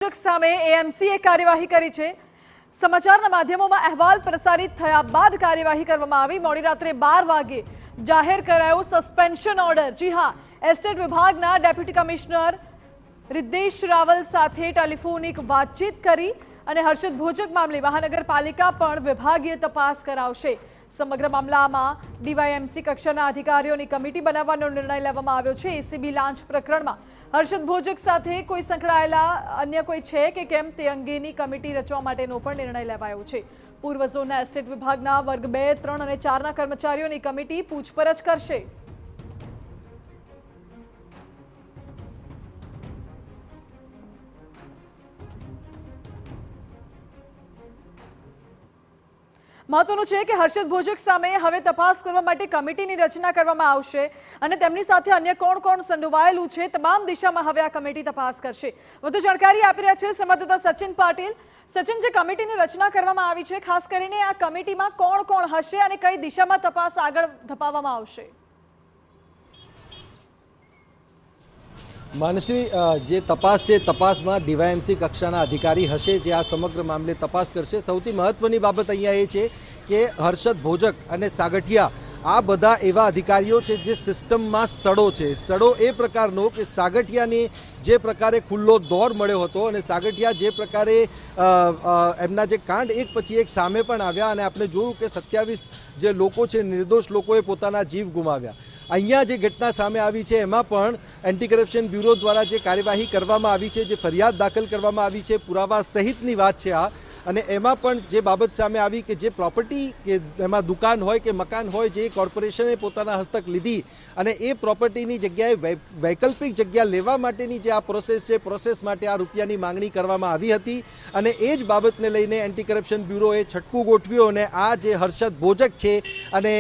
ભોજક સામે એએમસીએ કાર્યવાહી કરી છે। સમાચારના માધ્યમોમાં અહેવાલ પ્રસારિત થયા બાદ કાર્યવાહી કરવામાં આવી। મોડી રાત્રે 12 વાગે જાહેર કરાયો સસ્પેન્શન ઓર્ડર। જી હા, એસ્ટેટ વિભાગના ડેપ્યુટી કમિશનર રિદ્દેશ રાવલ સાથે ટેલિફોનિક વાતચીત કરી અને હર્ષદ ભોજક મામલે મહાનગરપાલિકા પણ વિભાગીય તપાસ કરાવશે। સમગ્ર મામલામાં ડીવાયએમસી કક્ષાના અધિકારીઓની કમિટી બનાવવાનો નિર્ણય લેવામાં આવ્યો છે। એસીબી લાંચ પ્રકરણમાં હર્ષદ ભોજક સાથે કોઈ સંકળાયેલા અન્ય કોઈ છે કે કેમ તે અંગેની કમિટી રચવા માટેનો પણ નિર્ણય લેવાયો છે। પૂર્વ ઝોનના એસ્ટેટ વિભાગના વર્ગ 2, 3 અને 4ના કર્મચારીઓની કમિટી પૂછપરછ કરશે। મહત્વનું છે કે હર્ષદ ભોજક સામે હવે તપાસ કરવા માટે કમિટીની રચના કરવામાં આવશે અને તેમની સાથે અન્ય કોણ કોણ સંડોવાયેલું છે તમામ દિશામાં હવે આ કમિટી તપાસ કરશે। વધુ જાણકારી આપી રહ્યા છે સંવાદદાતા સચિન પાટીલ। સચિન, જે કમિટીની રચના કરવામાં આવી છે, ખાસ કરીને આ કમિટીમાં કોણ કોણ હશે અને કઈ દિશામાં તપાસ આગળ ધપાવવામાં આવશે? માનસી, જે તપાસ છે તપાસમાં ડીવાયએમસી કક્ષાના અધિકારી હશે જે આ સમગ્ર મામલે તપાસ કરશે। સૌથી મહત્વની બાબત અહીંયા એ છે કે હર્ષદ ભોજક અને સાગઠિયા આ બધા એવા અધિકારીઓ છે જે સિસ્ટમમાં સડો છે। સડો એ પ્રકારનો કે સાગઠિયાને જે પ્રકારે ખુલ્લો દોર મળ્યો હતો અને સાગઠિયા જે પ્રકારે એમના જે કાંડ એક પછી એક સામે પણ આવ્યા અને આપણે જોયું કે 27 જે લોકો છે, નિર્દોષ લોકોએ પોતાના જીવ ગુમાવ્યા। અહીંયા જે ઘટના સામે આવી છે એમાં પણ એન્ટી કરપ્શન બ્યુરો દ્વારા જે કાર્યવાહી કરવામાં આવી છે, જે ફરિયાદ દાખલ કરવામાં આવી છે, પુરાવા સહિતની વાત છે આ। અને એમાં પણ જે બાબત સામે આવી કે જે પ્રોપર્ટી કે એમાં દુકાન હોય કે મકાન હોય જે કોર્પોરેશને પોતાના હસ્તક લીધી અને એ પ્રોપર્ટીની જગ્યાએ વૈકલ્પિક જગ્યા લેવા માટેની જે આ પ્રોસેસ છે, પ્રોસેસ માટે આ રૂપિયાની માંગણી કરવામાં આવી હતી અને એ જ બાબતને લઈને એન્ટી કરપ્શન બ્યુરોએ છટકું ગોઠવ્યું અને આ જે હર્ષદ ભોજક છે અને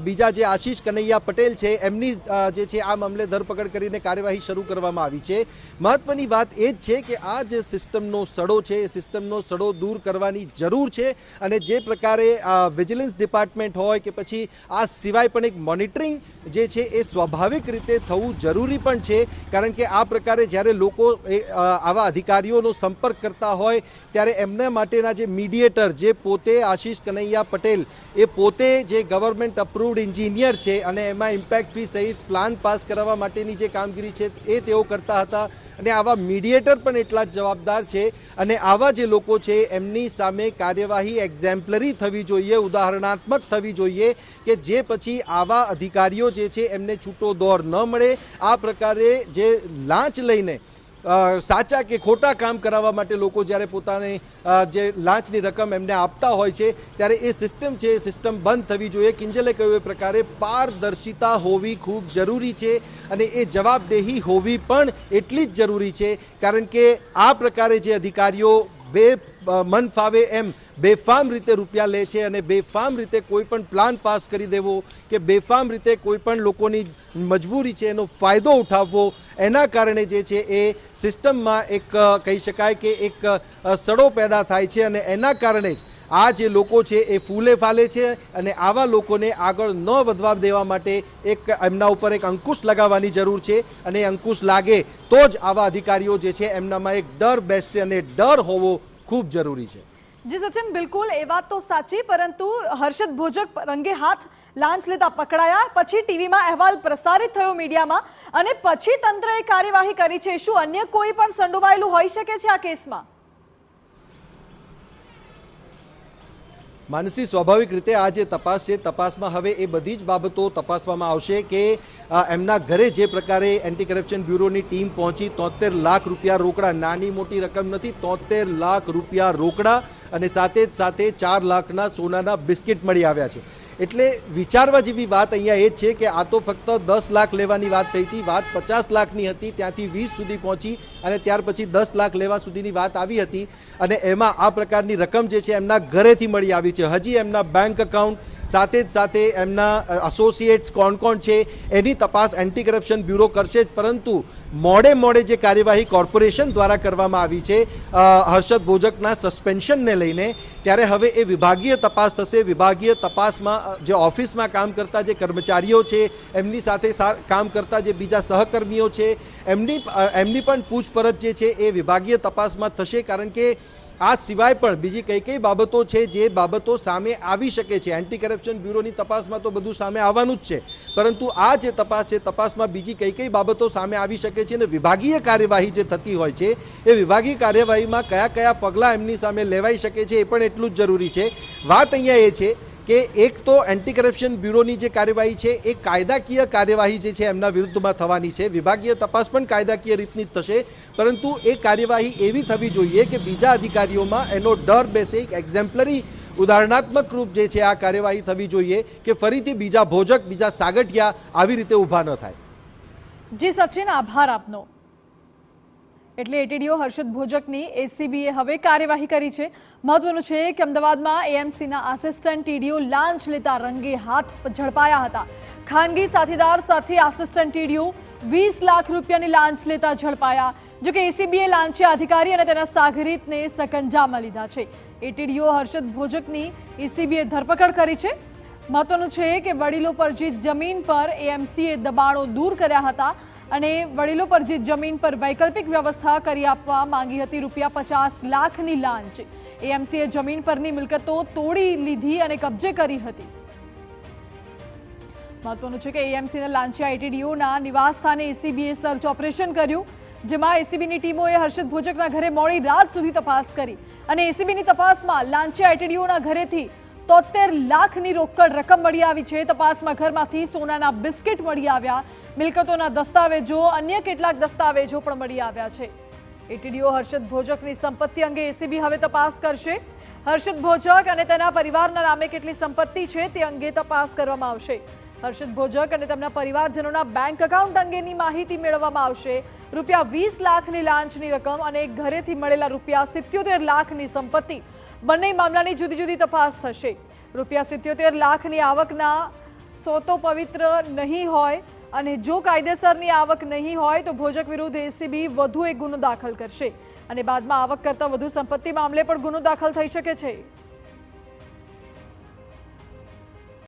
બીજા જે આશીષ કનૈયા પટેલ છે એમની જે છે આ મામલે ધરપકડ કરીને કાર્યવાહી શરૂ કરવામાં આવી છે। મહત્વની વાત એ જ છે કે આ જે સિસ્ટમનો સડો છે એ સિસ્ટમનો સડો દૂર કરવાની જરૂર છે અને જે પ્રકારે વિજિલન્સ ડિપાર્ટમેન્ટ હોય કે પછી આ સિવાય પણ એક મોનિટરિંગ જે છે એ સ્વાભાવિક રીતે થવું જરૂરી પણ છે। કારણ કે આ પ્રકારે જ્યારે લોકો આવા અધિકારીઓનો સંપર્ક કરતા હોય ત્યારે એમના માટેના જે મીડિયેટર જે પોતે આશીષ કનૈયા પટેલ એ પોતે જે ગવર્મેન્ટ અપ્રુવડ એન્જિનિયર છે અને એમાં ઇમ્પેક્ટ ફી સહિત પ્લાન પાસ કરાવવા માટેની જે કામગીરી છે એ તેઓ કરતા હતા અને આવા મીડિયેટર પણ એટલા જ જવાબદાર છે અને આવા જે લોકો છે એમની સામે કાર્યવાહી એક્ઝેમ્પલરી થવી જોઈએ, ઉદાહરણાત્મક થવી જોઈએ કે જે પછી આવા અધિકારીઓ જે છે એમને છૂટો દોર ન મળે। આ પ્રકારે જે લાંચ લઈને સાચા કે ખોટા કામ કરાવવા માટે લોકો જ્યારે પોતાને જે લાંચની રકમ એમને આપતા હોય છે ત્યારે એ સિસ્ટમ છે એ સિસ્ટમ બંધ થવી જોઈએ। કિંજલે કહ્યું એ પ્રકારે પારદર્શિતા હોવી ખૂબ જરૂરી છે અને એ જવાબદેહી હોવી પણ એટલી જ જરૂરી છે કારણ કે આ પ્રકારે જે અધિકારીઓ મન ફાવે એમ બેફામ રીતે રૂપિયા લે છે અને બેફામ રીતે કોઈ પણ પ્લાન પાસ કરી દેવો કે બેફામ રીતે કોઈ પણ લોકોની મજબૂરી છે એનો ફાયદો ઉઠાવવો, એના કારણે જે છે એ સિસ્ટમમાં એક કહી શકાય કે એક સડો પેદા થાય છે અને એના કારણે જ આ જે લોકો છે એ ફૂલે ફાલે છે અને આવા લોકોને આગળ ન વધવા દેવા માટે એક એમના ઉપર એક અંકુશ લગાવવાની જરૂર છે અને અંકુશ લાગે તો જ આવા અધિકારીઓ જે છે એમનામાં એક ડર બેસશે અને ડર હોવો ખૂબ જરૂરી છે। જી સચિન, બિલકુલ એ વાત તો સાચી, પરંતુ હર્ષદ ભોજક રંગે હાથ લાંચ લેતા પકડાયા પછી ટીવીમાં અહેવાલ પ્રસારિત થયો મીડિયામાં અને પછી તંત્રએ કાર્યવાહી કરી છે। શું અન્ય કોઈ પણ સંડોવાયેલું હોઈ શકે છે આ કેસમાં? માનસી, સ્વાભાવિક રીતે આ જે તપાસ છે તપાસમાં હવે એ બધી જ બાબતો તપાસવામાં આવશે કે એમના ઘરે જે પ્રકારે એન્ટી કરપ્શન બ્યુરોની ટીમ પહોંચી 73 લાખ રૂપિયા રોકડા, નાની મોટી રકમ નથી, 73 લાખ રૂપિયા રોકડા અને સાથે જ સાથે 4 લાખના સોનાના બિસ્કિટ મળી આવ્યા છે। એટલે વિચારવા જેવી વાત અહીંયા એ જ છે કે આ તો ફક્ત 10 લાખ લેવાની વાત થઈ હતી, વાત 50 લાખની હતી, ત્યાંથી 20 સુધી પહોંચી અને ત્યાર પછી 10 લાખ લેવા સુધીની વાત આવી હતી અને એમાં આ પ્રકારની રકમ જે છે એમના ઘરેથી મળી આવી છે। હજી એમના બેંક એકાઉન્ટ સાથે જ સાથે એમના એસોસિએટ્સ કોણ કોણ છે એની તપાસ એન્ટી કરપ્શન બ્યુરો કરશે જ, પરંતુ મોડે જે કાર્યવાહી કોર્પોરેશન દ્વારા કરવામાં આવી છે હર્ષદ ભોજકના સસ્પેન્શનને લઈને, ત્યારે હવે એ વિભાગીય તપાસ થશે। વિભાગીય તપાસમાં જે ઓફિસમાં કામ કરતા જે કર્મચારીઓ છે એમની સાથે કામ કરતા જે બીજા સહકર્મીઓ છે એમની પણ પૂછપરછ જે છે એ વિભાગીય તપાસમાં થશે, કારણ કે આ સિવાય પણ બીજી કઈ કઈ બાબતો છે જે બાબતો સામે આવી શકે છે. એન્ટી કરપ્શન બ્યુરોની તપાસમાં તો બધું સામે આવવાનું જ છે, પરંતુ આ જે તપાસ છે તપાસમાં બીજી કઈ કઈ બાબતો સામે આવી શકે છે અને વિભાગીય કાર્યવાહી જે થતી હોય છે એ વિભાગીય કાર્યવાહીમાં કયા કયા પગલાં એમની સામે લેવાઈ શકે છે એ પણ એટલું જ જરૂરી છે. વાત અહીંયા એ છે કે એક તો એન્ટી કરપ્શન બ્યુરોની જે કાર્યવાહી છે એ કાયદાકીય કાર્યવાહી જે છે એમના વિરુદ્ધમાં થવાની છે. વિભાગીય તપાસ પણ કાયદાકીય રીતની જ થશે, પરંતુ એ કાર્યવાહી એવી થવી જોઈએ કે બીજા અધિકારીઓમાં એનો ડર બેસે. એક એક્ઝેમ્પલરી ઉદાહરણાત્મક રૂપ જે છે આ કાર્યવાહી થવી જોઈએ કે ફરીથી બીજા ભોજક, બીજા સાગઠિયા આવી રીતે ઊભા ન થાય. જી સચિન, આભાર આપનો. એટલે એટીડીઓ હર્ષદ ભોજકની એસીબીએ હવે કાર્યવાહી કરી છે. મહત્વનું છે કે અમદાવાદમાં એએમસીના આસિસ્ટન્ટ ટીડીઓ લાંચ લેતા રંગે હાથ ઝડપાયા હતા. ખાનગી સાથીદાર સાથે આસિસ્ટન્ટ ટીડીઓ 20 લાખ રૂપિયાની લાંચ લેતા ઝડપાયા. જોકે એસીબીએ લાંચિયા અધિકારી અને તેના સાગરીતને સકંજામાં લીધા છે. એટીડીઓ હર્ષદ ભોજકની એસીબીએ ધરપકડ કરી છે. મહત્વનું છે કે વડીલો પરજીત જમીન પર એએમસીએ દબાણો દૂર કર્યા હતા અને વડીલો પરજીત જમીન પર વૈકલ્પિક વ્યવસ્થા કરી આપવા માંગી હતી. ₹50 લાખની લાંચ. એએમસીએ જમીન પરની મિલકતો તોડી લીધી અને કબજે કરી હતી. મહત્વનું છે કે એએમસીના લાંચિયા એટીડીઓના નિવાસ સ્થાને એસીબીએ સર્ચ ઓપરેશન કર્યું, જેમાં એસીબીની ટીમોએ હર્ષદ ભોજકના ઘરે મોડી રાત સુધી તપાસ કરી અને એસીબીની તપાસમાં લાંચિયા એટીડીઓના ઘરેથી 73 લાખની રોકડ રકમ મળી આવી છે. તપાસમાં ઘરમાંથી સોનાના બિસ્કિટ મળી આવ્યા, મિલકતોના દસ્તાવેજો, અન્ય કેટલાક દસ્તાવેજો પણ મળી આવ્યા છે. એટીડીઓ હર્ષદ ભોજકની સંપત્તિ અંગે એસીબી હવે તપાસ કરશે. હર્ષદ ભોજક અને તેના પરિવારના નામે કેટલી સંપત્તિ છે તે અંગે તપાસ કરવામાં આવશે. હર્ષદ ભોજક અને તેમના પરિવારજનોના બેંક એકાઉન્ટ અંગેની માહિતી મેળવવામાં આવશે. ₹20 લાખની લાંચની રકમ અને ઘરેથી મળેલા ₹77 લાખની સંપત્તિ, બંને મામલાની જુદી જુદી તપાસ થશે. ₹77 લાખની આવકના સોતો પવિત્ર નહીં હોય અને જો કાયદેસરની આવક નહીં હોય તો ભોજક વિરુદ્ધ એસીબી વધુ એક ગુનો દાખલ કરશે અને બાદમાં આવક કરતાં વધુ સંપત્તિ મામલે પણ ગુનો દાખલ થઈ શકે છે.